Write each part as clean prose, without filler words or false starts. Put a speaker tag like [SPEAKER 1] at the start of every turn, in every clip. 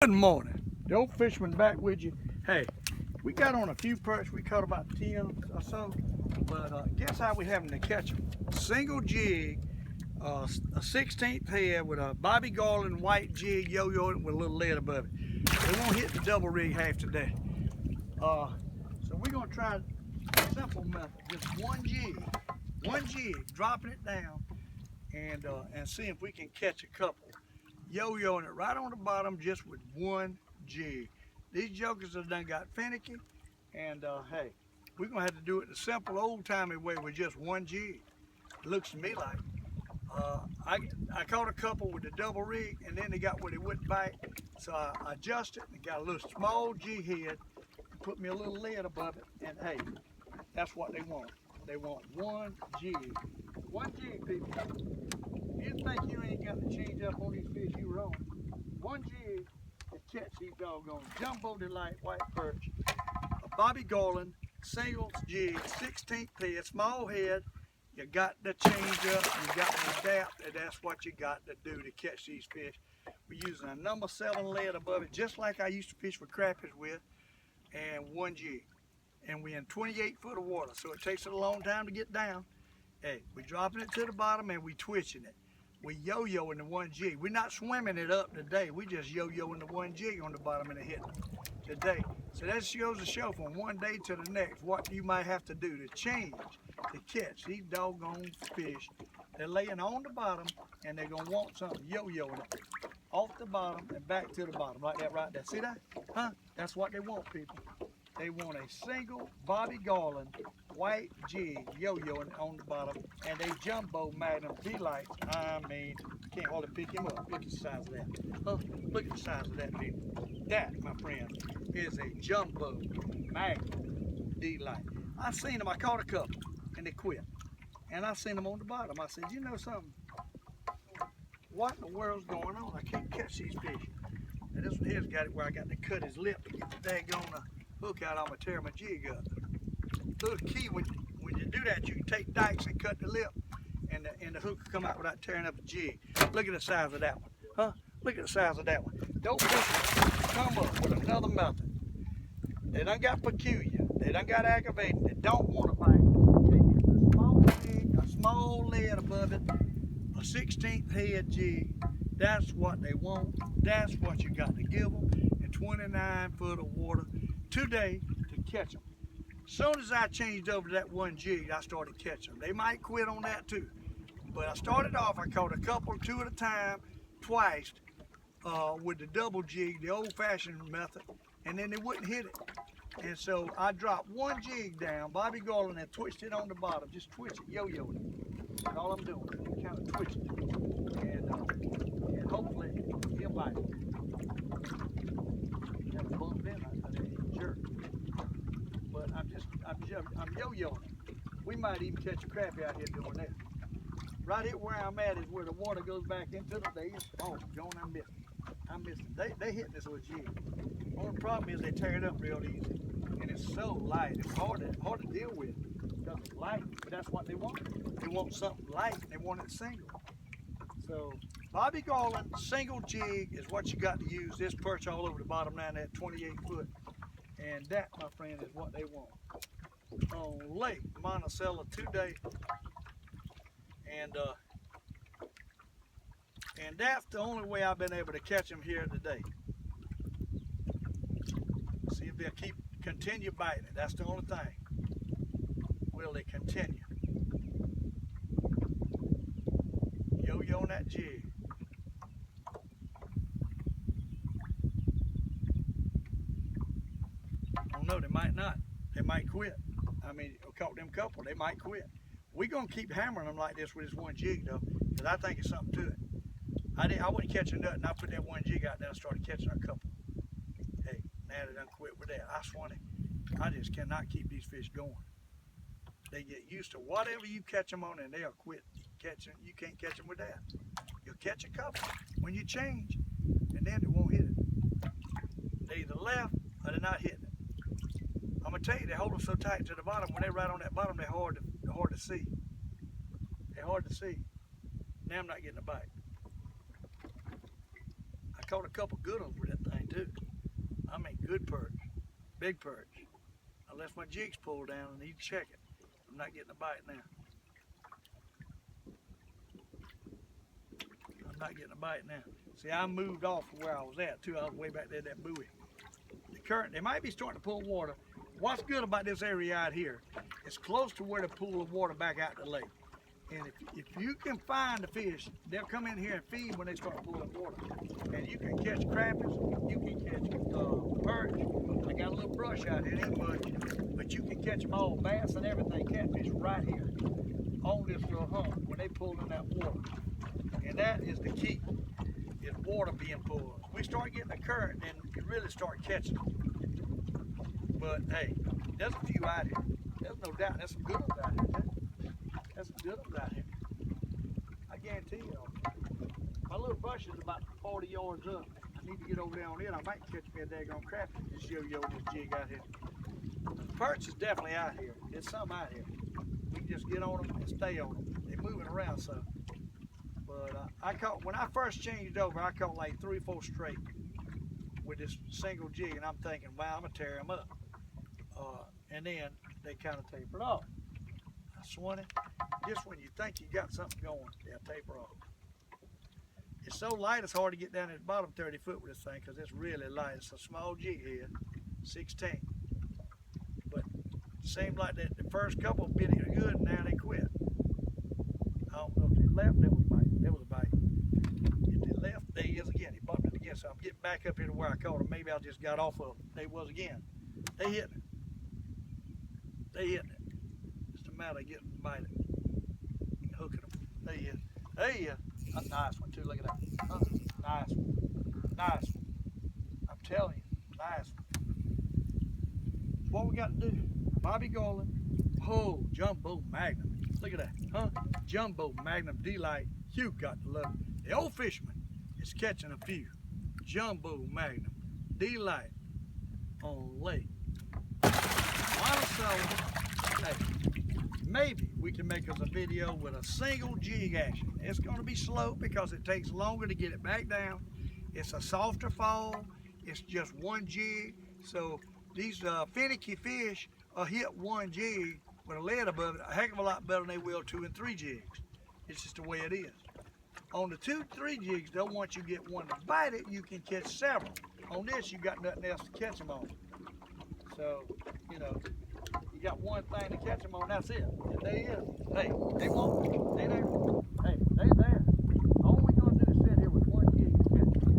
[SPEAKER 1] Good morning. The Old Fisherman back with you. Hey, we got on a few perch. We caught about 10 or so. But guess how we having to catch them? Single jig, a 16th head with a Bobby Garland white jig yo-yo with a little lead above it. They won't hit the double rig half today. So we're gonna try a simple method. Just one jig, dropping it down and see if we can catch a couple. Yo-yoing it right on the bottom just with one jig. These jokers have done got finicky, and hey, we're gonna have to do it the simple old-timey way with just one jig. It looks to me like. I caught a couple with the double rig, and then they got where they wouldn't bite, so I adjusted and got a little small jig head and put me a little lead above it, and hey, that's what they want. They want one jig. One jig, people. You think you ain't got to change up on these fish, you wrong. One jig to catch these doggone jumbo delight white perch, a Bobby Garland singles jig, 16th head, small head. You got to change up, you got to adapt, and that's what you got to do to catch these fish. We're using a number 7 lead above it, just like I used to fish with crappies with, and one jig. And we're in 28 foot of water, so it takes it a long time to get down. Hey, we're dropping it to the bottom and we twitching it. We yo-yoing the one jig. We're not swimming it up today. We just yo-yoing the one jig on the bottom and it hitting today. So that goes to show from one day to the next what you might have to do to change to catch these doggone fish. They're laying on the bottom and they're gonna want something yo-yoing it off the bottom and back to the bottom, like that right there. See that? Huh? That's what they want, people. They want a single Bobby Garland white jig yo-yoing on the bottom, and they jumbo Magnum delights. I mean, can't hardly pick him up. Look at the size of that. Look at the size of that, people. That, my friend, is a jumbo Magnum delight. I seen them. I caught a couple, and they quit. And I seen them on the bottom. I said, you know something? What in the world's going on? I can't catch these fish. And this one here's got it where I got to cut his lip to get the daggone hook out. I'm gonna tear my jig up. Little key, when you do that, you can take dikes and cut the lip, and the hook will come out without tearing up the jig. Look at the size of that one, huh? Look at the size of that one. Don't come up with another method. They done got peculiar. They done got aggravated. They don't want to bite. They get a small jig, a small lead above it, a 16th head jig. That's what they want. That's what you got to give them in 29 foot of water today to catch them. Soon as I changed over to that one jig, I started catching them. They might quit on that too. But I started off, I caught a couple, 2 at a time, twice, with the double jig, the old-fashioned method, and then they wouldn't hit it. And so I dropped one jig down, Bobby Garland, and twitched it on the bottom. Just twitch it, yo-yo it. That's all I'm doing, kind of twitch it. And hopefully he'll bite it. Got a bump in, I didn't jerk. But I'm yo-yoing it. We might even catch a crappie out here doing that. Right here where I'm at is where the water goes back into the day. Oh, John, I missed it. They hit this with jig. Only problem is they tear it up real easy. And it's so light. It's hard to deal with because it's light. But that's what they want. They want something light. They want it single. So Bobby Garland single jig is what you got to use. This perch all over the bottom down there at 28 foot. And that, my friend, is what they want on Lake Monticello today. And that's the only way I've been able to catch them here today. See if they'll continue biting it. That's the only thing. Will they continue? Yo-yo on that jig. I don't know, they might not. They might quit. I mean, I caught them couple, they might quit. We're gonna keep hammering them like this with this one jig though, because I think it's something to it. I wouldn't catch a nut, and I put that one jig out there and started catching a couple. Hey, now they done quit with that. I swan it. I just cannot keep these fish going. They get used to whatever you catch them on, and they'll quit catching. You can't catch them with that. You'll catch a couple when you change, and then they won't hit it. They either left or they're not hitting it. I'm gonna tell you, they hold them so tight to the bottom. When they're right on that bottom, they're hard to see. They're hard to see. Now I'm not getting a bite. I caught a couple good ones with that thing too. Big perch. Unless my jig's pulled down, I need to check it. I'm not getting a bite now. I'm not getting a bite now. See, I moved off from where I was at too. I was way back there at that buoy. The current, they might be starting to pull water. What's good about this area out here, it's close to where the pool of water back out the lake. And if you can find the fish, they'll come in here and feed when they start pulling water. And you can catch crappers, you can catch perch. I got a little brush out here, it ain't much, but you can catch them all, bass and everything, catfish right here on this little hump when they pull in that water. And that is the key, is water being pulled. If we start getting a current, then you really start catching them. But hey, there's a few out here. There's no doubt, there's some good ones out here. There's some good ones out here. I guarantee you. My little bush is about 40 yards up. I need to get over there on it. I might catch me a daggone crappie. Just yo-yo this jig out here. The perch is definitely out here. There's some out here. We can just get on them and stay on them. They're moving around some. But I caught, when I first changed over, I caught like 3 or 4 straight with this single jig, and I'm thinking, wow, I'm gonna tear them up. And then they kind of tapered off. I swung it. Just when you think you got something going, they'll taper off. It's so light, it's hard to get down at the bottom 30 foot with this thing because it's really light. It's a small jig head, 16. But it seemed like that the first couple bit it good, and now they quit. I don't know if they left, there was a bite. There was a bite. If they left, there he is again. He bumped it again. So I'm getting back up here to where I caught him. Maybe I just got off of them. They was again. They hitting it. They hitting it. Just a matter of getting them bite it. And hooking them. They hit it. There he is. A nice one too. Look at that. Nice one. Nice one. I'm telling you, nice one. What we got to do? Bobby Garland. Oh, Jumbo Magnum. Look at that. Huh? Jumbo Magnum Delight. You got to love it. The Old Fisherman is catching a few. Jumbo Magnum Delight on lake. Hey, maybe we can make us a video with a single jig action. It's going to be slow because it takes longer to get it back down. It's a softer fall. It's just one jig. So these finicky fish will hit one jig with a lead above it a heck of a lot better than they will 2 and 3 jigs. It's just the way it is. On the 2, 3 jigs, though, once you get one to bite it, you can catch several. On this, you got nothing else to catch them on. So, you know, you got one thing to catch them on, that's it. And there he is. Hey, they won't. They there. Hey, they there. All we're going to do is sit here with one jig and catch them.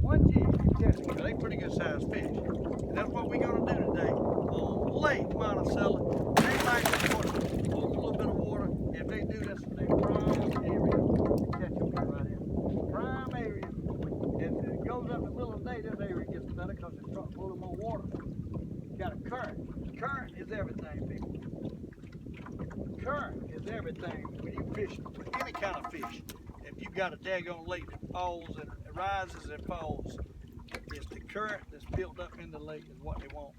[SPEAKER 1] One jig and catch them. They pretty good sized fish. And that's what we're going to do today on Lake Monticello. They like the water. Pull a little bit of water. If they do this, they prime area to catch them here right here. Prime area. If it goes up in the middle of the day, this area gets better because it's starting to pull more water. You got a current. Current is everything, people. Current is everything when you fish with any kind of fish. If you got a daggone lake that falls and it rises and falls, it's the current that's built up in the lake is what they want.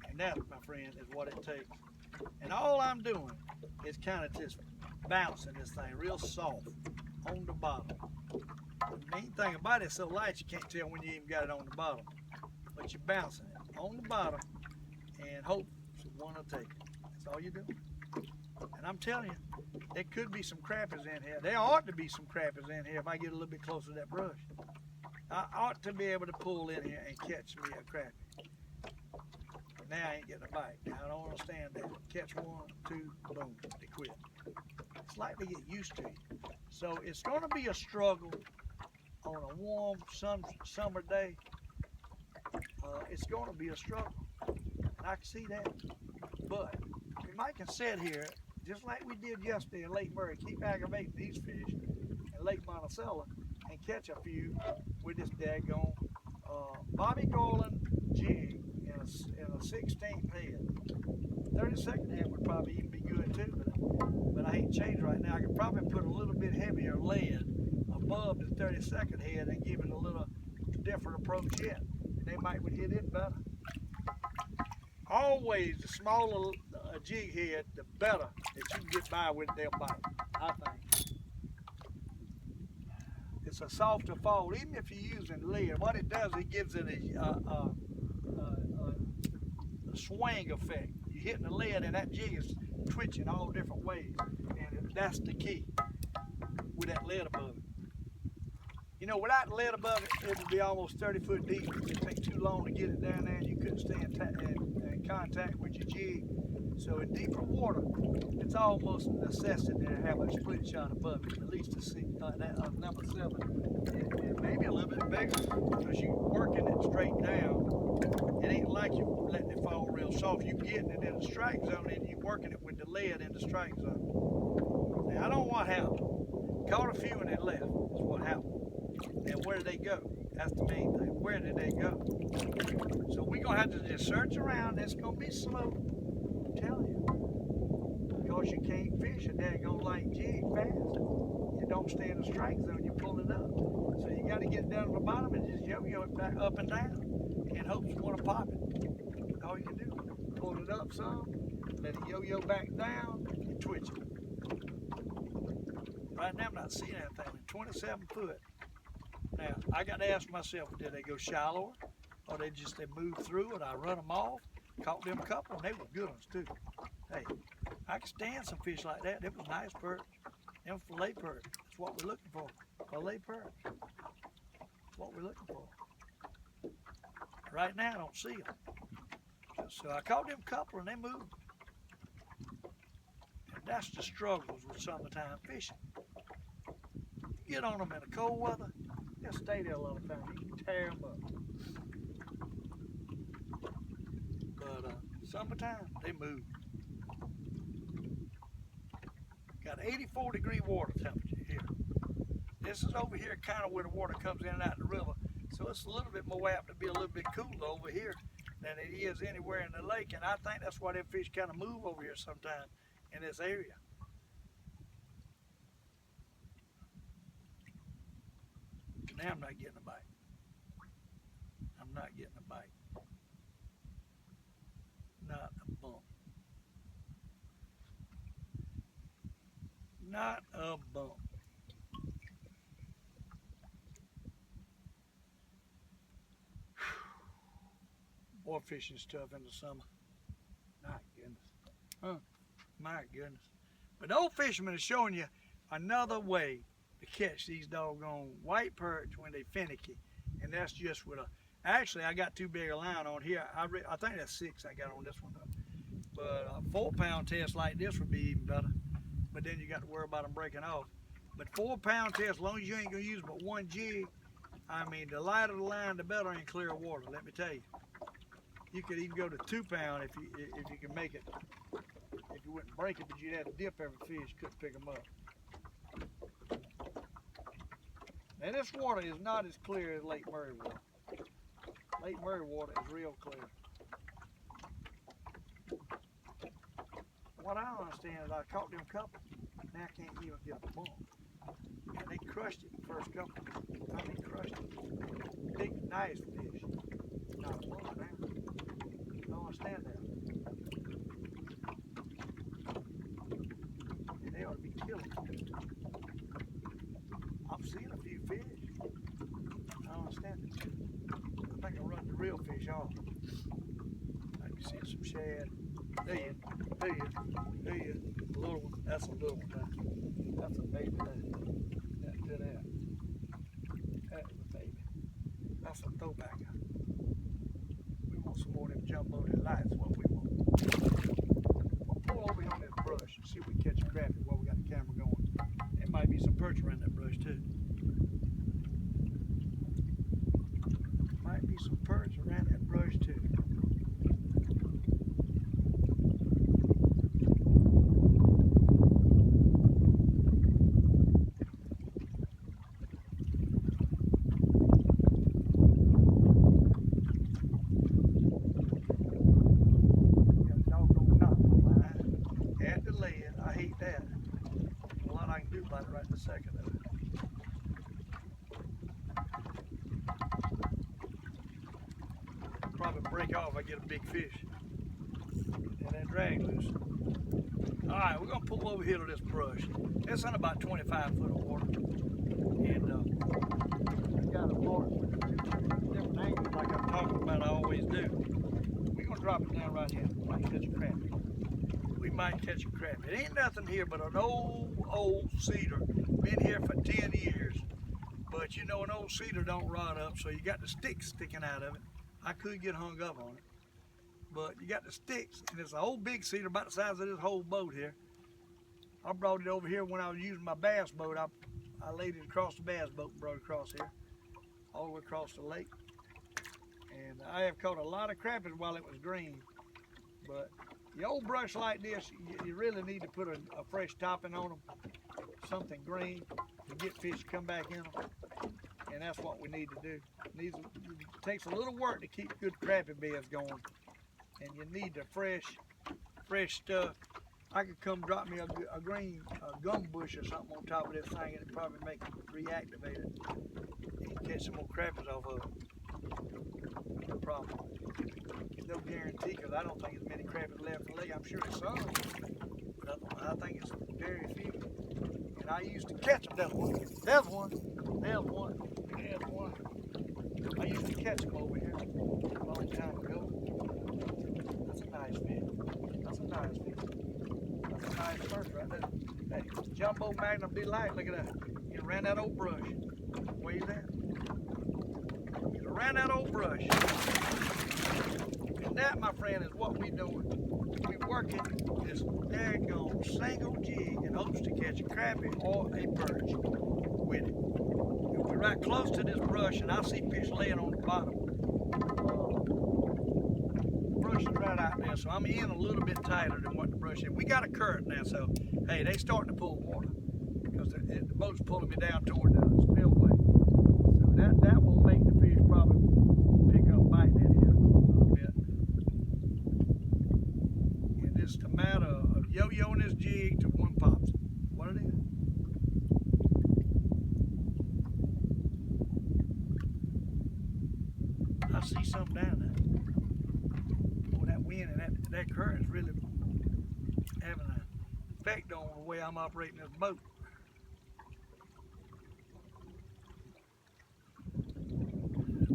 [SPEAKER 1] And that, my friend, is what it takes. And all I'm doing is kind of just bouncing this thing real soft on the bottom. The main thing about it is so light you can't tell when you even got it on the bottom. But you're bouncing it on the bottom and hope one will take it. That's all you do. And I'm telling you, there could be some crappies in here. There ought to be some crappies in here if I get a little bit closer to that brush. I ought to be able to pull in here and catch me a crappie. But now I ain't getting a bite. Now I don't understand that. Catch 1, 2, boom, they quit. It's like they get used to you. So it's going to be a struggle on a warm summer day. It's going to be a struggle. And I can see that. But we might can sit here, just like we did yesterday in Lake Murray, keep aggravating these fish in Lake Monticello and catch a few with this daggone Bobby Garland jig in a 16th head. 32nd head would probably even be good too, but I ain't changed right now. I could probably put a little bit heavier lead above the 32nd head and give it a little different approach yet. They might would hit it better. Always the smaller a jig head, the better that you can get by with they'll bite, I think. It's a softer fall, even if you're using lead. What it does, it gives it a the swing effect. You're hitting the lead and that jig is twitching all different ways. And that's the key with that lead above it. You know, without lead above it, it would be almost 30 foot deep. It would take too long to get it down there and you couldn't stay in contact with your jig. So in deeper water, it's almost a necessity to have a split shot above it, at least to see that number 7, and maybe a little bit bigger, because you're working it straight down. It ain't like you're letting it fall real soft. You're getting it in the strike zone and you're working it with the lead in the strike zone. Now, I don't know what happened. Caught a few and they left. That's what happened. And where did they go? That's the main thing. Where did they go? So we're going to have to just search around. It's going to be slow. I'm telling you. Because you can't fish a daggone light jig fast. You don't stay in the strike zone, you pull it up. So you got to get down to the bottom and just yo-yo it back up and down in hopes you want to pop it. That's all you can do. Pull it up some, let it yo-yo back down, and twitch it. Right now I'm not seeing anything. 27 foot. Now, I got to ask myself, did they go shallower? Or they moved through it? I run them off, caught them a couple, and they were good ones too. Hey, I can stand some fish like that. It was nice perch. Them fillet perch. That's what we're looking for. Fillet perch. That's what we're looking for. Right now, I don't see them. So I caught them a couple, and they moved. And that's the struggles with summertime fishing. You get on them in the cold weather, they'll stay there a lot of times. You can tear them up. But summertime, they move. Got 84-degree water temperature here. This is over here kind of where the water comes in and out of the river. So it's a little bit more apt to be a little bit cooler over here than it is anywhere in the lake. And I think that's why them fish kind of move over here sometimes in this area. Now I'm not getting a bite. I'm not getting a bite. Not a bump. Not a bump. Boy, fishing's tough in the summer. My goodness. My goodness. But the Old Fisherman is showing you another way to catch these doggone white perch when they finicky. And that's just with a, actually I got too big a line on here. I think that's 6 I got on this one though. But a 4-pound test like this would be even better. But then you got to worry about them breaking off. But 4-pound test, as long as you ain't gonna use but one jig, I mean, the lighter the line, the better in clear water, let me tell you. You could even go to 2-pound if you can make it. If you wouldn't break it, but you'd have to dip every fish, couldn't pick them up. Now this water is not as clear as Lake Murray water. Lake Murray water is real clear. What I don't understand is I caught them couple, now I can't even get a bump. And they crushed it the first couple. I mean crushed it. Big, nice fish. Not a bump now. I don't understand that. And they ought to be killing. I'm seeing a few fish. I don't understand it. I think I run the real fish off. I can see some shad. There you is. A little one. That's a little one. That's a baby. That's to that. That is a baby. That's a throwback. We want some more of them jumbo lights. What we want. We'll pull over here on this brush and see if we catch a crappie while we got the camera going. There might be some perch around that brush too. Might be some perch around that brush too. Second of it. Probably break off if I get a big fish. And then drag loose. Alright, we're going to pull over here to this brush. It's in about 25 foot of water. And I got a mark with different angles like I'm talking about I always do. We're going to drop it down right here. Might catch a crappie. We might catch a crappie. It ain't nothing here but an old cedar. Been here for 10 years. But you know, an old cedar don't rot up, so you got the sticks sticking out of it. I could get hung up on it. But you got the sticks, and it's a whole big cedar about the size of this whole boat here. I brought it over here when I was using my bass boat. I laid it across the bass boat and brought it across here, all the way across the lake. And I have caught a lot of crappies while it was green. But the old brush like this, you really need to put a fresh topping on them, something green, to get fish to come back in them. And that's what we need to do. It takes a little work to keep good crappie beds going. And you need the fresh stuff. I could come drop me a green gum bush or something on top of this thing, and it'd probably make it reactivate it and catch some more crappies off of it. No problem. No guarantee, because I don't think there's many crappies left in the lake. I'm sure there's some, but I think it's very few. And I used to catch them. There's one. There's one. There's one. There's one. I used to catch them over here a long time ago. That's a nice fish. That's a nice fish. That's a nice perch right there. Hey, Jumbo Magnum Delight, look at that. He ran that old brush. Where he's at? He ran that old brush. And that, my friend, is what we're doing. We're working this daggone single jig in hopes to catch a crappie or a perch with it. And we're right close to this brush, and I see fish laying on the bottom. Brush is right out there, so I'm in a little bit tighter than what the brush is. We got a current now, so hey, they starting to pull water because the boat's pulling me down toward the spillway. So that will make the fish probably pick up biting in here a little bit. And it's a matter of yo-yoing this jig till one pops. What it is? I see something down there. Wind and that current is really having an effect on the way I'm operating this boat.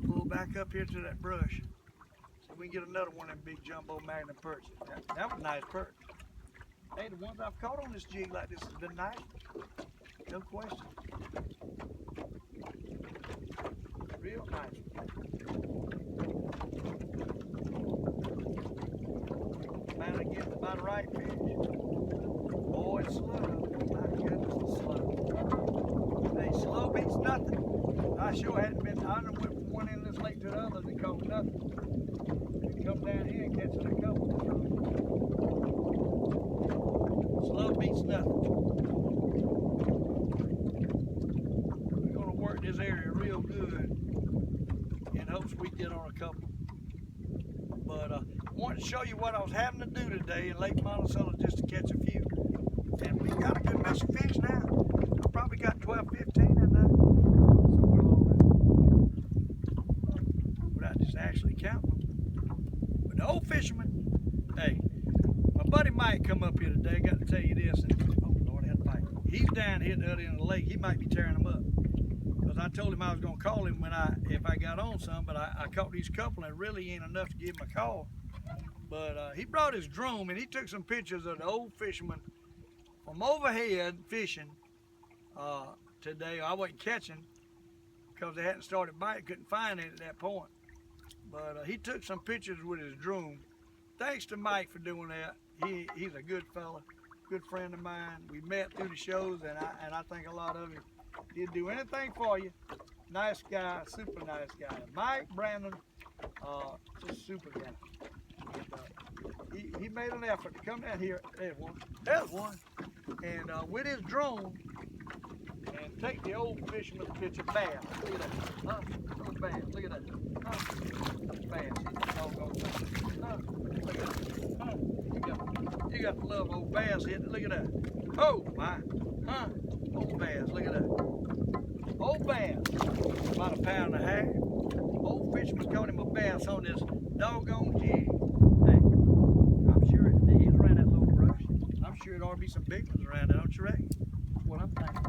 [SPEAKER 1] Pull back up here to that brush so we can get another one of them big Jumbo Magnum perches. That was a nice perch. Hey, the ones I've caught on this jig like this has been nice. No question. Real nice. Getting about the right fish. Oh, it's slow. My goodness, it's slow. Hey, slow beats nothing. I sure hadn't been. I done went from one end of this lake to the other and caught nothing. And come down here and catch a couple. Slow beats nothing. We're gonna work this area real good in hopes we get on a couple. But I wanted to show you what I was having to do today in Lake Monticello just to catch a few. And we got a good mess of fish now. I probably got 12, 15 in there. Somewhere along there. Without just actually counting them. But the Old Fisherman, hey, my buddy Mike come up here today. Got to tell you this. And, oh, Lord, I had a bite. He's down here at the other end of the lake. He might be tearing them up. Because I told him I was going to call him if I got on some, but I caught these couple and it really ain't enough to give him a call. But he brought his drone and he took some pictures of the Old Fisherman from overhead fishing today. I wasn't catching because they hadn't started biting, couldn't find it at that point. But he took some pictures with his drone. Thanks to Mike for doing that. He's a good fella, good friend of mine. We met through the shows, and I think a lot of him. He'd do anything for you. Nice guy, super nice guy. Mike Brandon, just super guy. And, he made an effort to come down here. There's one. There's one. And with his drone, and take the Old Fisherman to catch a bass. Look at that. Huh? Little bass. Look at that. Huh? Bass. Doggone thing. Huh? Look at that. Huh? You got the love old bass hitting. Look at that. Oh my. Huh? Old bass, look at that. Old bass, about 1.5 pounds. Old Fisherman caught him a bass on this doggone jig. Hey, I'm sure he's ran that little brush. I'm sure it ought to be some big ones around there, don't you reckon? That's what I'm thinking.